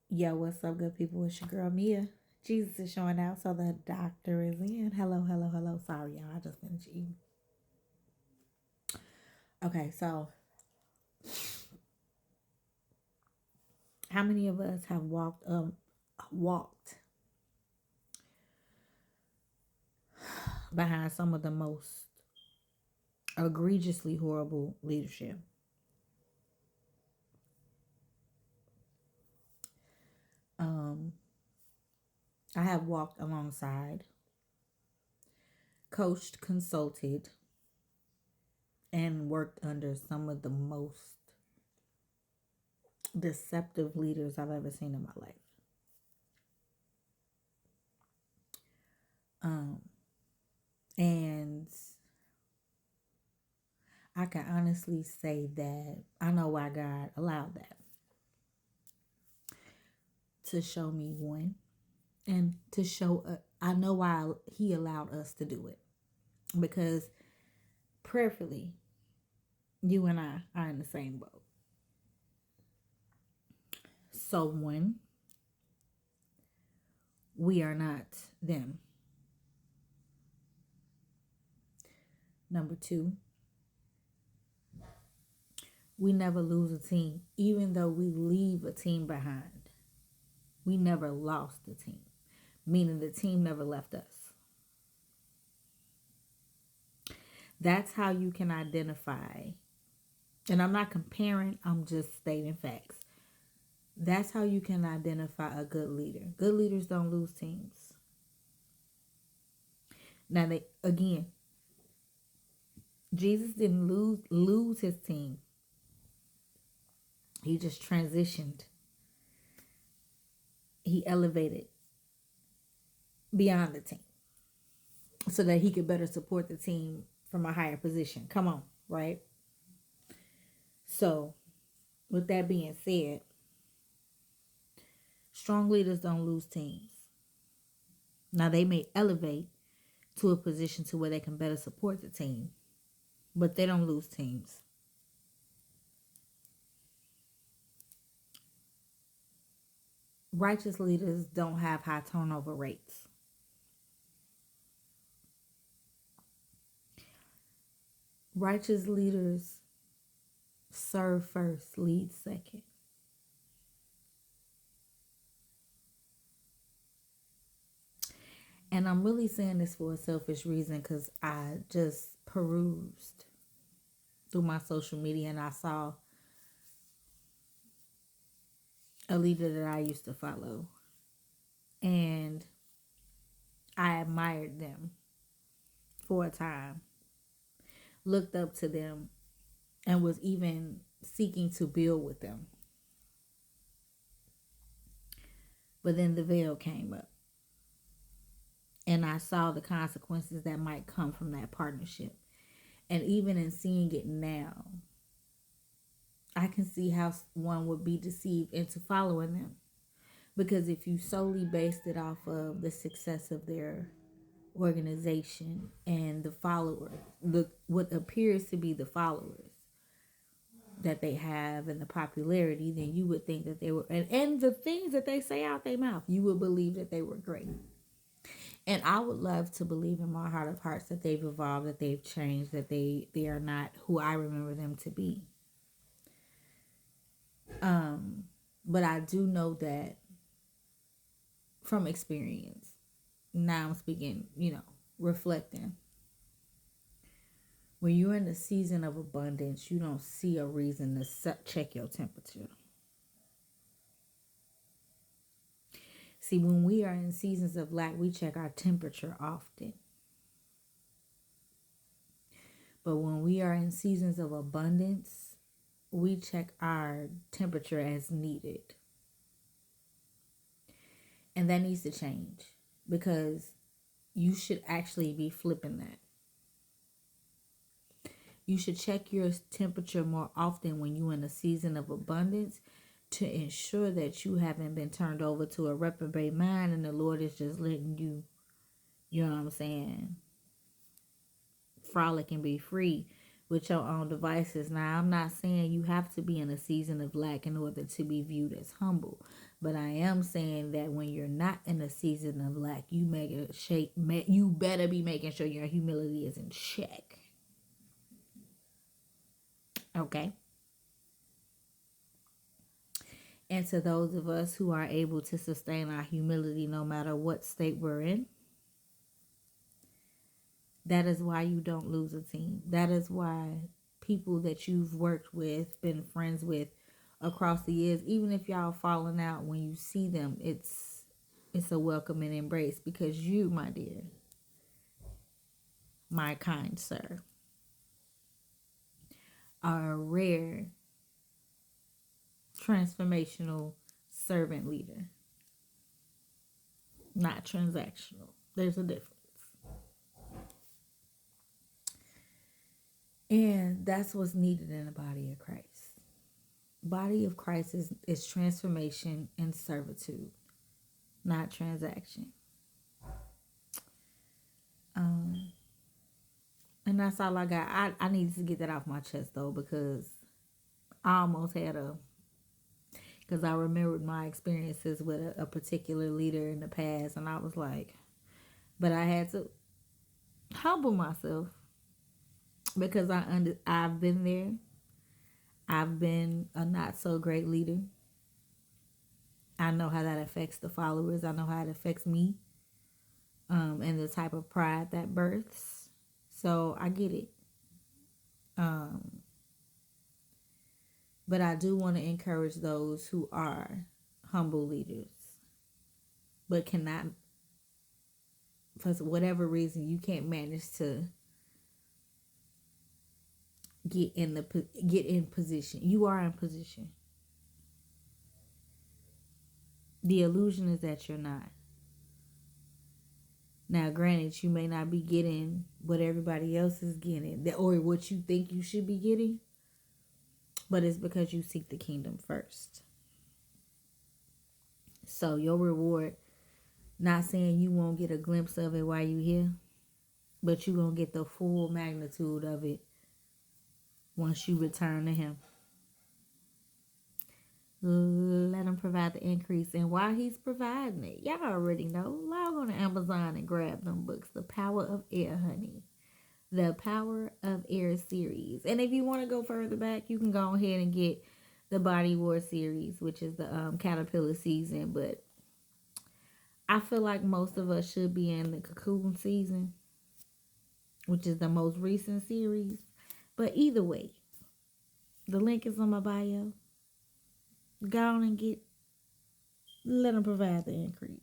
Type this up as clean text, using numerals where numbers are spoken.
Yo, what's up, good people? It's your girl Mia. Jesus is showing out, so the doctor is in. Hello, hello, hello. Sorry, y'all. I just finished eating. Okay, so how many of us have walked behind some of the most egregiously horrible leadership? Um, I have walked alongside, coached, consulted, and worked under some of the most deceptive leaders I've ever seen in my life. Um, and I can honestly say that I know why God allowed that, to show me one, and to show I know why He allowed us to do it, because prayerfully, you and I are in the same boat. So one, we are not them. Number two, we never lose a team, even though we leave a team behind. We never lost the team, meaning the team never left us. That's how you can identify. And I'm not comparing, I'm just stating facts. That's how you can identify a good leader. Good leaders don't lose teams. Now, Jesus didn't lose his team. He just transitioned. He elevated beyond the team so that he could better support the team from a higher position. Come on, right? So, with that being said, strong leaders don't lose teams. Now, they may elevate to a position to where they can better support the team, but they don't lose teams. Righteous leaders don't have high turnover rates. Righteous leaders serve first, lead second. And I'm really saying this for a selfish reason, because I just perused through my social media and I saw a leader that I used to follow. And I admired them for a time, looked up to them, and was even seeking to build with them. But then the veil came up, and I saw the consequences that might come from that partnership. And even in seeing it now, I can see how one would be deceived into following them. Because if you solely based it off of the success of their organization and the followers, what appears to be the followers that they have and the popularity, then you would think that they were, and the things that they say out their mouth, you would believe that they were great. And I would love to believe in my heart of hearts that they've evolved, that they've changed, that they are not who I remember them to be. But I do know that from experience, now I'm speaking, reflecting. When you're in the season of abundance, you don't see a reason to check your temperature. See, when we are in seasons of lack, we check our temperature often. But when we are in seasons of abundance, we check our temperature as needed. And that needs to change, because you should actually be flipping that. You should check your temperature more often when you're in a season of abundance, to ensure that you haven't been turned over to a reprobate mind and the Lord is just letting you, you know what I'm saying, frolic and be free. with your own devices. Now, I'm not saying you have to be in a season of lack in order to be viewed as humble, but I am saying that when you're not in a season of lack, you better be making sure your humility is in check. Okay. And to those of us who are able to sustain our humility no matter what state we're in, that is why you don't lose a team. That is why people that you've worked with, been friends with across the years, even if y'all falling out, when you see them, it's a welcome and embrace, because you, my dear, my kind sir, are a rare transformational servant leader, not transactional. There's a difference. And that's what's needed in the body of Christ. Body of Christ is transformation and servitude, not transaction. And that's all I got. I needed to get that off my chest though, because I almost had because I remembered my experiences with a particular leader in the past, and I was like, but I had to humble myself, because I've been there. I've been a not so great leader. I know how that affects the followers. I know how it affects me, and the type of pride that births. So I get it. But I do want to encourage those who are humble leaders, but cannot, for whatever reason, you can't manage to get in position. You are in position. The illusion is that you're not. Now, granted, you may not be getting what everybody else is getting, or what you think you should be getting, but it's because you seek the kingdom first. So your reward, not saying you won't get a glimpse of it while you're here, but you're going to get the full magnitude of it once you return to him. Let him provide the increase. And while he's providing it, y'all already know, log on to Amazon and grab them books. The Power of Air, honey. The Power of Air series. And if you want to go further back, you can go ahead and get the Body War series, which is the caterpillar season. But I feel like most of us should be in the cocoon season, which is the most recent series. But either way, the link is on my bio. Go on and let them provide the increase.